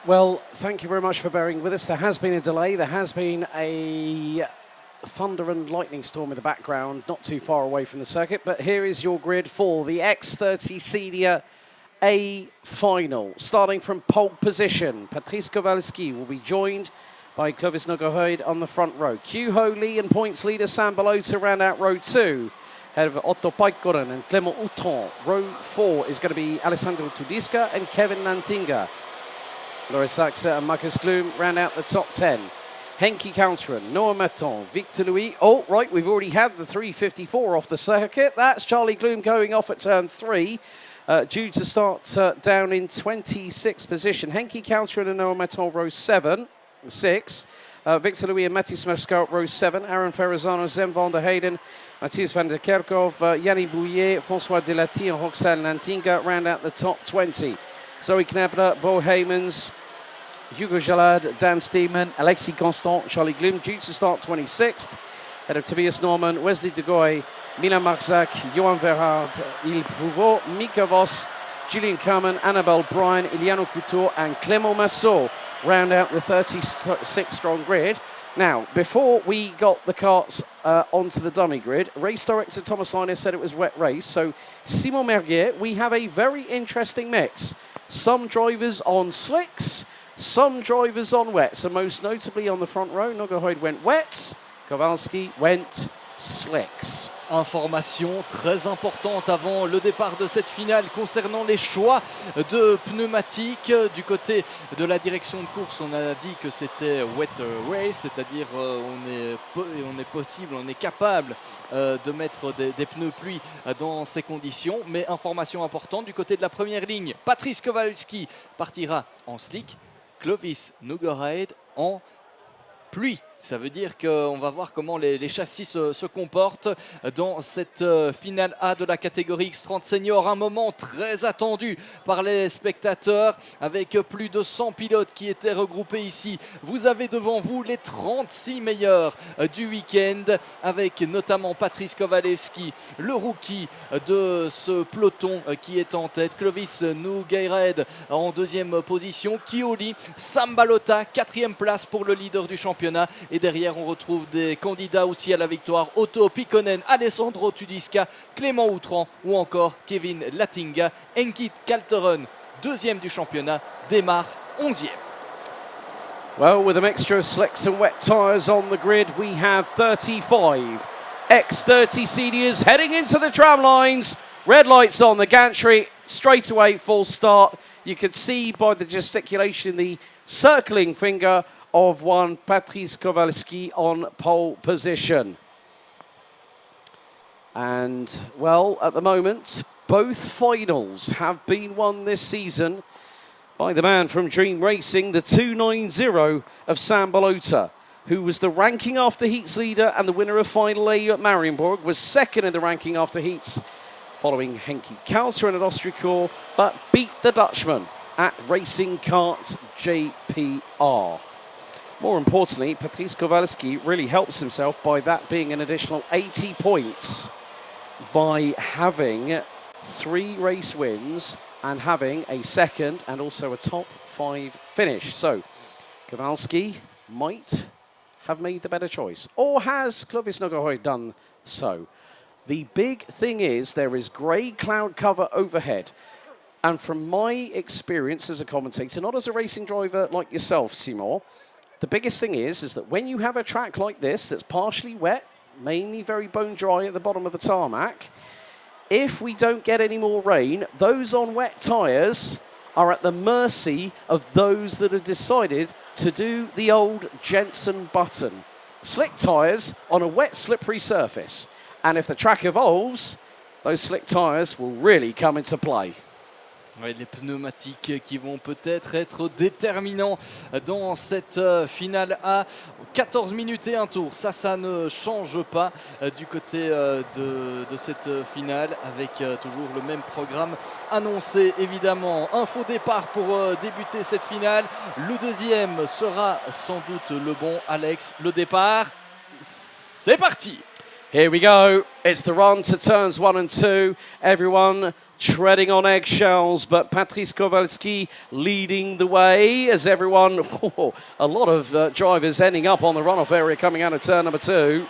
Well, thank you very much for bearing with us. There has been a delay. There has been a thunder and lightning storm in the background, not too far away from the circuit. But here is your grid for the X30 Senior A final. Starting from pole position, Patrice Kowalski will be joined by Clovis Nogueira on the front row. Q-Ho Lee and points leader Sam Balota round out row 2. Ahead of Otto Paikkonen and Clément Outron. Row 4 is going to be Alessandro Tudiska and Kevin Nantinga. Loris Saxa and Marcus Gloom round out the top 10. Henki Counteren, Noah Maton, Victor Louis. Oh, right, we've already had the 354 off the circuit. That's Charlie Gloom going off at turn 3, due to start down in 26th position. Henki Counteren and Noah Maton, row 6. Victor Louis and Mathis Mascout, row 7. Aaron Ferrazano, Zem van der Heyden, Matthias van der Kerkhoff, Yanni Bouillet, François Delati and Roxane Nantinga round out the top 20. Zoe Knebler, Bo Heymans, Hugo Jalad, Dan Steeman, Alexis Constant, Charlie Gloom, due to start 26th. Ahead of Tobias Norman, Wesley de Goy, Milan Marczak, Johan Verhard, Il Prouveau, Mika Voss, Julian Carmen, Annabelle Bryan, Iliano Couture, and Clément Massaux round out the 36-strong grid. Now, before we got the carts onto the dummy grid, race director Thomas Linus said it was wet race. So, Simon Merguier, we have a very interesting mix. Some drivers on slicks, some drivers on wets. And most notably on the front row, Nogueira went wets, Kowalski went slicks. Information très importante avant le départ de cette finale concernant les choix de pneumatiques. Du côté de la direction de course, on a dit que c'était wet race, c'est-à-dire on est capable de mettre des pneus pluie dans ces conditions. Mais information importante, du côté de la première ligne, Patrice Kowalski partira en slick, Clovis Nogueira en pluie. Ça veut dire qu'on va voir comment les châssis se comportent dans cette finale A de la catégorie X30 Senior. Un moment très attendu par les spectateurs avec plus de 100 pilotes qui étaient regroupés ici. Vous avez devant vous les 36 meilleurs du week-end avec notamment Patrice Kowalski, le rookie de ce peloton qui est en tête. Clovis Nogueira en deuxième position. Kioli, Sam Balota, 4e place pour le leader du championnat. Et derrière, on retrouve des candidats aussi à la victoire. Otto Pikkonen, Alessandro Tudiska, Clément Outran ou encore Kevin Latinga. Henki Kalteren, deuxième du championnat, démarre 11e. Well, with a mixture of slicks and wet tyres on the grid, we have 35 X30 seniors heading into the tram lines. Red lights on the gantry, straight away full start. You can see by the gesticulation, the circling finger of one Patrice Kowalski on pole position. And, well, at the moment, both finals have been won this season by the man from Dream Racing, the 290 of Sam Balota, who was the ranking after heats leader and the winner of Final A at Marienburg, was second in the ranking after heats following Henki Kalteren at Austricourt, but beat the Dutchman at Racing Kart JPR. More importantly, Patrice Kowalski really helps himself by that being an additional 80 points by having 3 race wins and having a second and also a top 5 finish. So, Kowalski might have made the better choice. Or has Clovis Nogueira done so? The big thing is there is grey cloud cover overhead. And from my experience as a commentator, not as a racing driver like yourself, Simon, the biggest thing is that when you have a track like this that's partially wet, mainly very bone dry at the bottom of the tarmac, if we don't get any more rain, those on wet tyres are at the mercy of those that have decided to do the old Jensen button. Slick tyres on a wet, slippery surface. And if the track evolves, those slick tyres will really come into play. Oui, les pneumatiques qui vont peut-être être déterminants dans cette finale A. 14 minutes et un tour, ça ne change pas du côté de cette finale avec toujours le même programme annoncé évidemment. Un faux départ pour débuter cette finale. Le deuxième sera sans doute le bon, Alex. Le départ, c'est parti! Here we go. It's the run to turns 1 and 2. Everyone treading on eggshells, but Patrice Kowalski leading the way as everyone, a lot of drivers ending up on the runoff area coming out of turn number 2.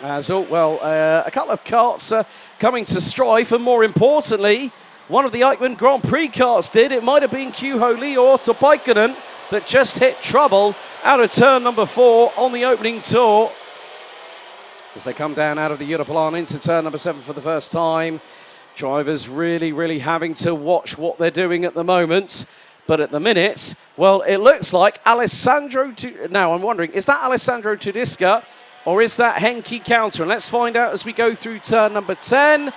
As a couple of karts coming to strife, and more importantly, one of the Eichmann Grand Prix karts did. It might have been Q-Ho Lee or Otto Paikkonen that just hit trouble out of turn number 4 on the opening tour. As they come down out of the Europlan into turn number 7 for the first time. Drivers really having to watch what they're doing at the moment. But at the minute, well, it looks like Alessandro... Now, I'm wondering, is that Alessandro Tudisca or is that Henki Counter? And let's find out as we go through turn number 10.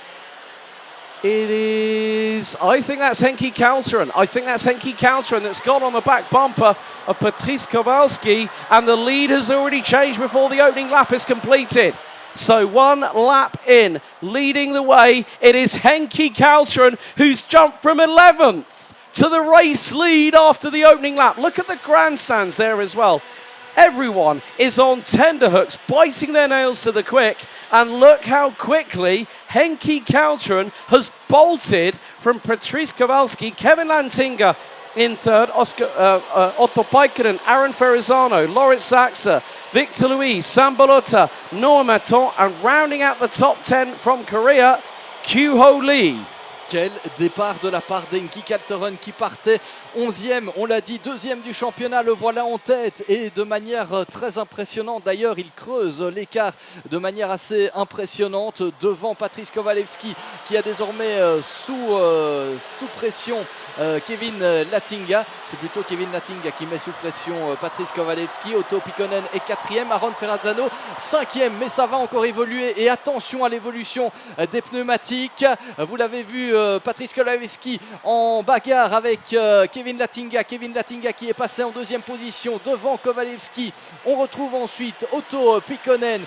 It is... I think that's Henki Counter. I think that's Henki Counter that's gone on the back bumper of Patrice Kowalski, and the lead has already changed before the opening lap is completed. So 1 lap in, leading the way, it is Henki Counter who's jumped from 11th to the race lead after the opening lap. Look at the grandstands there as well. Everyone is on tenterhooks, biting their nails to the quick, and look how quickly Henki Counter has bolted from Patrice Kowalski, Kevin Lantinga in third, Otto Paikkonen, Aaron Ferrazzano, Loritz Saxa, Victor Luis, Sam Balota, Noah Maton, and rounding out the top 10 from Korea, Q-Ho Lee. Quel départ de la part d'Henki Kalteren qui partait 11e, on l'a dit, 2e du championnat, le voilà en tête et de manière très impressionnante. D'ailleurs, il creuse l'écart de manière assez impressionnante devant Patrice Kowalski qui a désormais sous pression Kevin Lantinga. C'est plutôt Kevin Lantinga qui met sous pression Patrice Kowalski. Otto Paikkonen est 4e, Aaron Ferrazzano 5e, mais ça va encore évoluer et attention à l'évolution des pneumatiques. Vous l'avez vu, Patrice Kowalski en bagarre avec Kevin Lantinga qui est passé en 2e position devant Kowalski. On retrouve ensuite Otto Paikkonen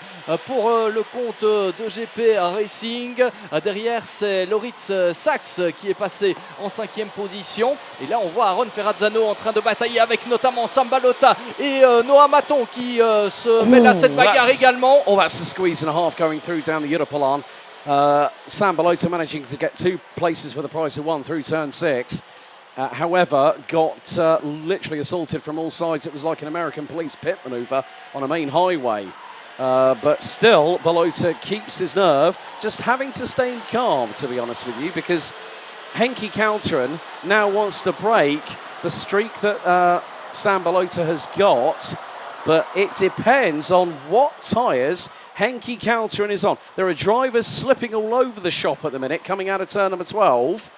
pour le compte de GP Racing. Derrière, c'est Loritz Sax qui est passé en 5e position. Et là, on voit Aaron Ferrazzano en train de batailler avec notamment Sam Balota et Noah Maton qui se mêlent à cette bagarre également. Oh, that's a squeeze and a half going through down the Europlan. Sam Balota managing to get 2 places for the price of 1 through turn 6. However, got literally assaulted from all sides. It was like an American police pit maneuver on a main highway. But still, Balota keeps his nerve, just having to stay calm, to be honest with you, because Henki Counter now wants to break the streak that Sam Balota has got. But it depends on what tyres Henki Counter is on. There are drivers slipping all over the shop at the minute, coming out of turn number 12.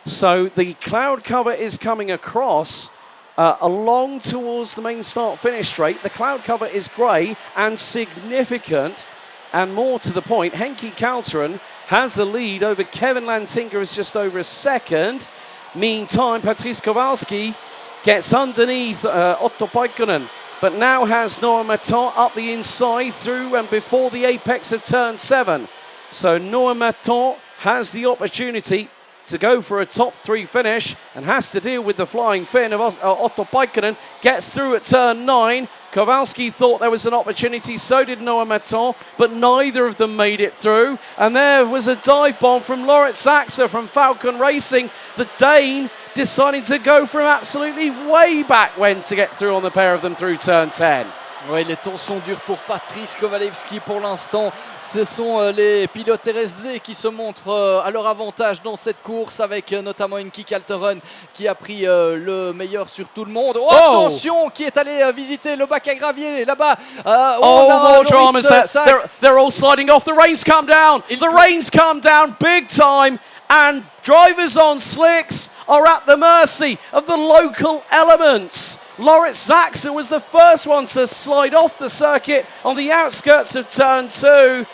So the cloud cover is coming across along towards the main start-finish straight. The cloud cover is grey and significant. And more to the point, Henki Counter has the lead over Kevin Lantinga, is just over a second. Meantime, Patrice Kowalski gets underneath Otto Paikkonen, but now has Noah Maton up the inside through and before the apex of turn 7. So Noah Maton has the opportunity to go for a top 3 finish and has to deal with the flying fin of Otto Paikkonen. Gets through at turn 9. Kowalski thought there was an opportunity, so did Noah Maton, but neither of them made it through. And there was a dive bomb from Loritz Saxa from Falcon Racing. The Dane deciding to go from absolutely way back when to get through on the pair of them through turn 10. Oui, les temps sont durs pour Patrice Kowalski pour l'instant. Ce sont les pilotes RSD qui se montrent à leur avantage dans cette course, avec notamment Henki Kalteren qui a pris le meilleur sur tout le monde. Oh, attention, qui est allé visiter le bac à gravier là-bas. More dramas there. They're all sliding off. The rain's come down. The rain's come down big time. And drivers on slicks are at the mercy of the local elements. Loritz Saxa was the first one to slide off the circuit on the outskirts of turn 2.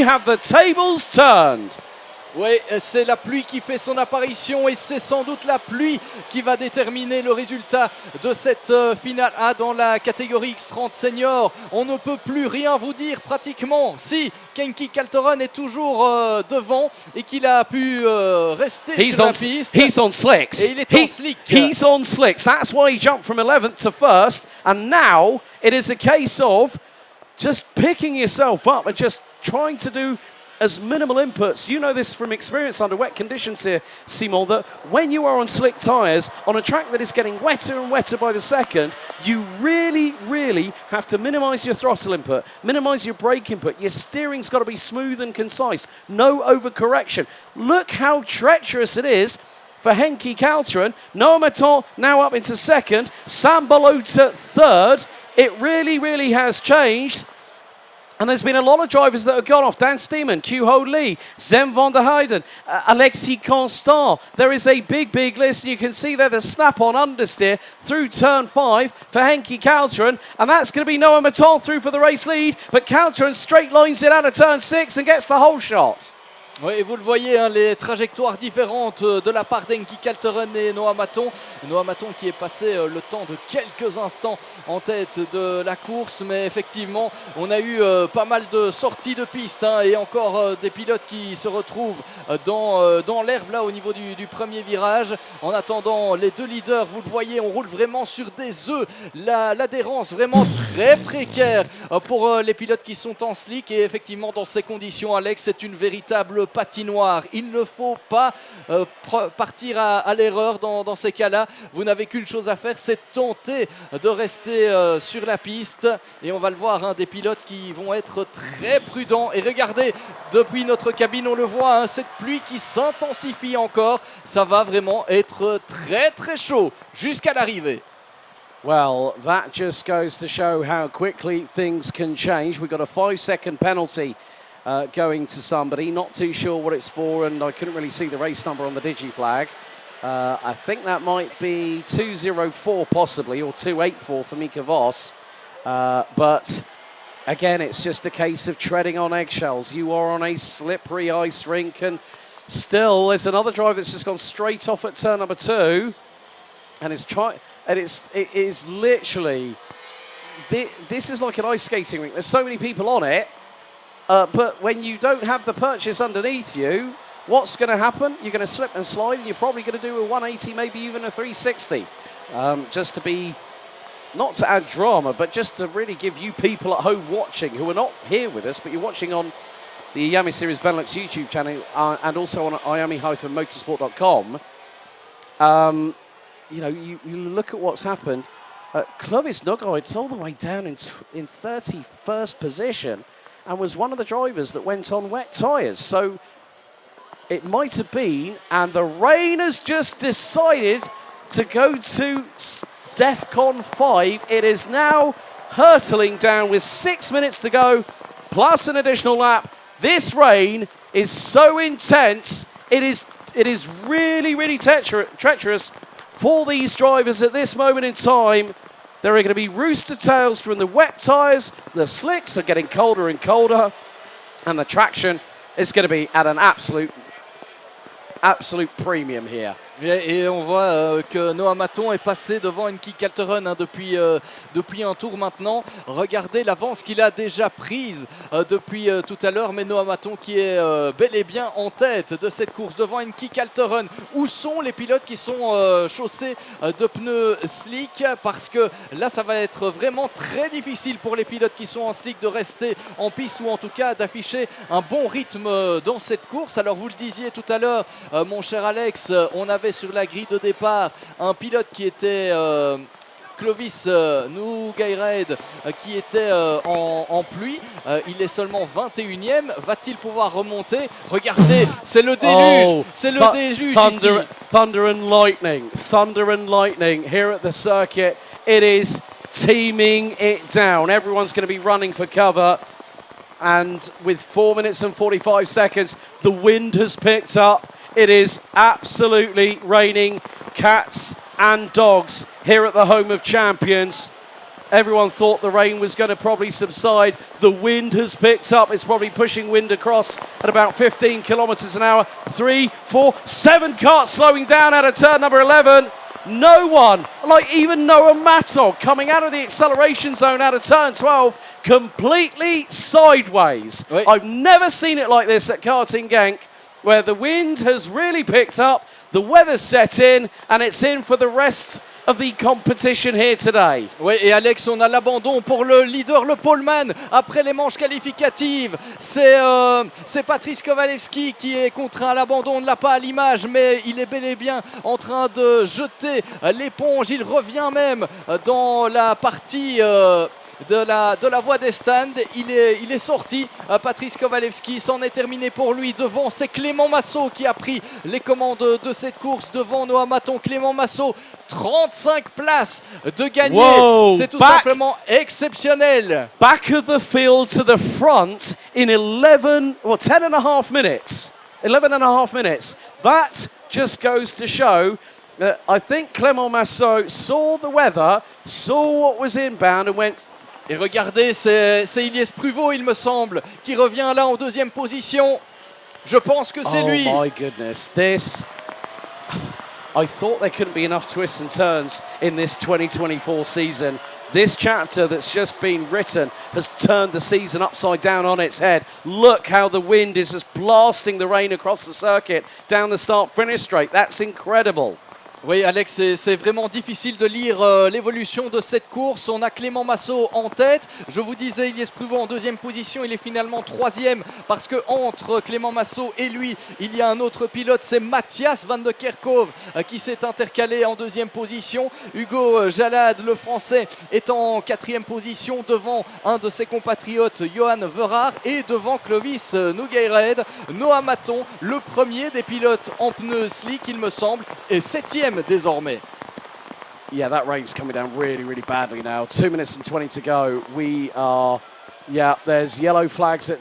Have the tables turned. Oui, c'est la pluie qui fait son apparition et c'est sans doute la pluie qui va déterminer le résultat de cette finale A dans la catégorie X30 senior. On ne peut plus rien vous dire pratiquement. Si Henki Kalteren est toujours devant et qu'il a pu rester sur la piste. He's on slicks. Et il est en slick. He's on slicks. That's why he jumped from 11th to 1st. And now it is a case of just picking yourself up and just trying to do as minimal inputs. You know this from experience under wet conditions here, Simon, that when you are on slick tyres, on a track that is getting wetter and wetter by the second, you really, really have to minimise your throttle input, minimise your brake input. Your steering's got to be smooth and concise, no overcorrection. Look how treacherous it is for Henki Kalteren. Noah Maton now up into second, Sam Balota third. It really, really has changed. And there's been a lot of drivers that have gone off. Dan Steeman, Q-Ho Lee, Zem van der Heijden, Alexis Constant. There is a big, big list. And you can see there the snap-on understeer through turn 5 for Henki Kalteren. And that's going to be Noah Maton through for the race lead. But Kalteren straight lines it out of turn 6 and gets the whole shot. Oui, vous le voyez, hein, les trajectoires différentes de la part d'Henki Kalteren et Noah Maton. Noah Maton qui est passé le temps de quelques instants en tête de la course, mais effectivement, on a eu pas mal de sorties de piste hein, et encore des pilotes qui se retrouvent dans l'herbe là au niveau du premier virage. En attendant, les deux leaders, vous le voyez, on roule vraiment sur des œufs. L'adhérence vraiment très précaire pour les pilotes qui sont en slick et effectivement, dans ces conditions, Alex, c'est une véritable patinoire. Il ne faut pas partir à l'erreur dans ces cas-là. Vous n'avez qu'une chose à faire, c'est tenter de rester sur la piste. Et on va le voir, hein, des pilotes qui vont être très prudents. Et regardez, depuis notre cabine, on le voit, hein, cette pluie qui s'intensifie encore. Ça va vraiment être très très chaud jusqu'à l'arrivée. Well, that just goes to show how quickly things can change. We've got a 5-second penalty going to somebody, not too sure what it's for, and I couldn't really see the race number on the digi flag. I think that might be 204 possibly, or 284 for Mika Voss. But again, it's just a case of treading on eggshells. You are on a slippery ice rink, and still there's another driver that's just gone straight off at turn number 2, and it is literally, this is like an ice skating rink. There's so many people on it. But when you don't have the purchase underneath you, what's going to happen? You're going to slip and slide, and you're probably going to do a 180, maybe even a 360. Just to be, not to add drama, but just to really give you people at home watching, who are not here with us, but you're watching on the Yami Series Benelux YouTube channel and also on iami-motorsport.com. You know, you look at what's happened. Clovis Nuggereid's all the way down in 31st position, and was one of the drivers that went on wet tyres. So it might have been, and the rain has just decided to go to DEFCON 5. It is now hurtling down with 6 minutes to go, plus an additional lap. This rain is so intense, it is really, really treacherous for these drivers at this moment in time. There are going to be rooster tails from the wet tyres. The slicks are getting colder and colder. And the traction is going to be at an absolute premium here. Et on voit que Noah Maton est passé devant Henki Kalteren hein, depuis un tour maintenant. Regardez l'avance qu'il a déjà prise depuis tout à l'heure. Mais Noah Maton qui est bel et bien en tête de cette course devant Henki Kalteren. Où sont les pilotes qui sont chaussés de pneus slick? Parce que là, ça va être vraiment très difficile pour les pilotes qui sont en slick de rester en piste ou en tout cas d'afficher un bon rythme dans cette course. Alors vous le disiez tout à l'heure, mon cher Alex, on avait sur la grille de départ un pilote qui était Clovis Nougairaid qui était en pluie. Il est seulement 21e. Va-t-il pouvoir remonter? Regardez, c'est le déluge. C'est le déluge ici. Thunder and lightning here at the circuit. It is teaming it down. Everyone's going to be running for cover. And with 4 minutes and 45 seconds, the wind has picked up. It is absolutely raining cats and dogs here at the home of champions. Everyone thought the rain was going to probably subside. The wind has picked up. It's probably pushing wind across at about 15 kilometers an hour. 3, 4, 7 cars slowing down out of turn number 11. No one, like even Noah Maton, coming out of the acceleration zone out of turn 12, completely sideways. Oui. I've never seen it like this at Karting Genk. where the wind has really picked up, the weather's set in, and it's in for the rest of the competition here today. Oui, et Alex, on a l'abandon pour le leader, le poleman, après les manches qualificatives. C'est Patrice Kowalewski qui est contraint à l'abandon. On ne l'a pas à l'image, mais il est bel et bien en train de jeter l'éponge. Il revient même dans la partie de la voie des stands. Il est sorti. Patrice Kowalewski, c'en est terminé pour lui. Devant, c'est Clément Massaux qui a pris les commandes de cette course. Devant Noah Maton, Clément Massaux, 35 places de gagner. C'est tout simplement exceptionnel. Back of the field to the front in 10 and a half minutes. 11 and a half minutes. That just goes to show that I think Clément Massaux saw the weather, saw what was inbound and went... Et regardez, c'est Ilyes Pruvot, il me semble, qui revient là en deuxième position. Je pense que c'est lui. Oh my goodness, this... I thought there couldn't be enough twists and turns in this 2024 season. This chapter that's just been written has turned the season upside down on its head. Look how the wind is just blasting the rain across the circuit down the start-finish straight. That's incredible. Oui, Alex, c'est vraiment difficile de lire l'évolution de cette course. On a Clément Massaux en tête. Je vous disais, Ilyes Pruvot en deuxième position. Il est finalement troisième parce que entre Clément Massaux et lui, il y a un autre pilote. C'est Matthias van de Kerkhove qui s'est intercalé en deuxième position. Hugo Jalad, le français, est en quatrième position devant un de ses compatriotes, Johan Verhaar, et devant Clovis Nogueirede. Noah Maton, le premier des pilotes en pneus slick, il me semble, est septième désormais. Yeah, that rain's coming down really, really badly now. 2 minutes and 20 to go. We are, there's yellow flags at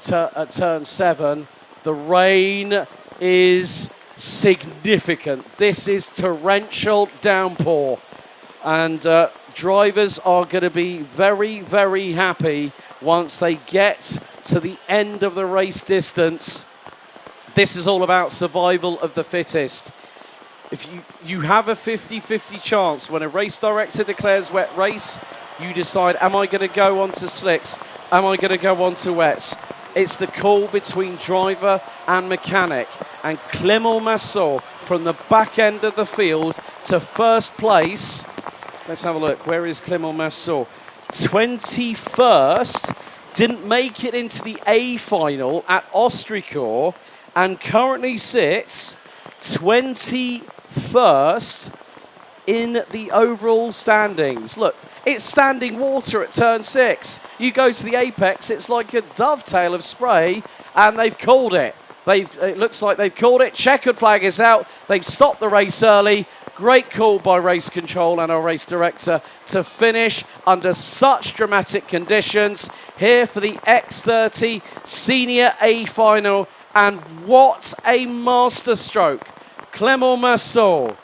turn 7. The rain is significant. This is torrential downpour. And drivers are going to be very, very happy once they get to the end of the race distance. This is all about survival of the fittest. If you have a 50-50 chance when a race director declares wet race, you decide, am I going to go on to slicks? Am I going to go on to wets? It's the call between driver and mechanic. And Clément Massaux from the back end of the field to first place. Let's have a look. Where is Clément Massaux? 21st. Didn't make it into the A final at Austricourt and currently sits 21st in the overall standings. Look, it's standing water at turn 6. You go to the apex, it's like a dovetail of spray, and they've called it. It looks like they've called it. Checkered flag is out. They've stopped the race early. Great call by race control and our race director to finish under such dramatic conditions here for the X30 Senior A final. And what a masterstroke. Clément Massaux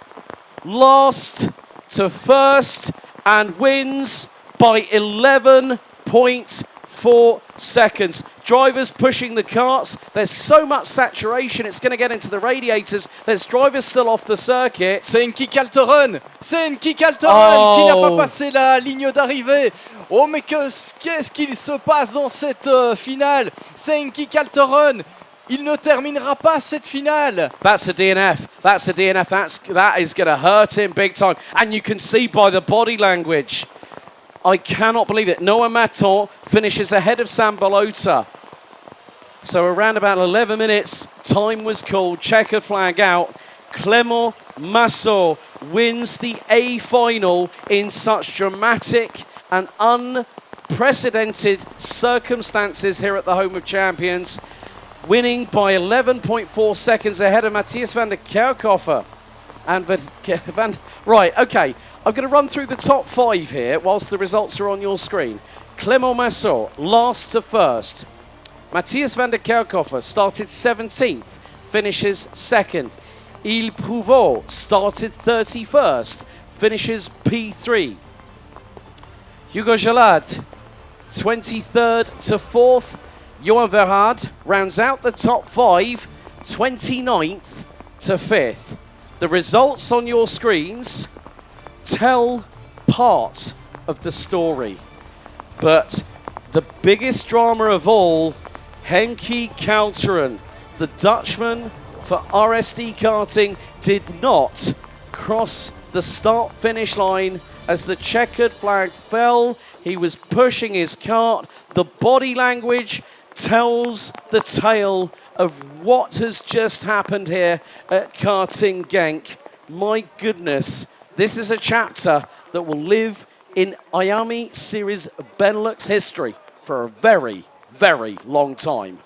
last to first and wins by 11.4 seconds. Drivers pushing the carts. There's so much saturation, it's going to get into the radiators. There's drivers still off the circuit. C'est une kick Alteron. C'est une kick Alteron qui n'a pas passé la ligne d'arrivée. Oh, mais qu'est-ce qu'il se passe dans cette finale? C'est une kick Alteron. Il ne terminera pas cette finale. That's a DNF. That's a DNF. That is going to hurt him big time. And you can see by the body language. I cannot believe it. Noah Maton finishes ahead of Sam Balota. So around about 11 minutes, time was called, checkered flag out. Clément Massaux wins the A final in such dramatic and unprecedented circumstances here at the Home of Champions, winning by 11.4 seconds ahead of Matthias van der Kerkhofer. And right, okay, I'm going to run through the top 5 here whilst the results are on your screen. Clément Massaux, last to first. Matthias van der Kerkhofer started 17th, finishes 2nd. Ilyes Pruvot started 31st, finishes P3. Hugo Jalad, 23rd to 4th. Johan Verhaar rounds out the top 5, 29th to 5th. The results on your screens tell part of the story. But the biggest drama of all, Henk Kalteren, the Dutchman for RSD Karting did not cross the start-finish line as the checkered flag fell. He was pushing his kart. The body language tells the tale of what has just happened here at Karting Genk. My goodness, this is a chapter that will live in IAME Series Benelux history for a very, very long time.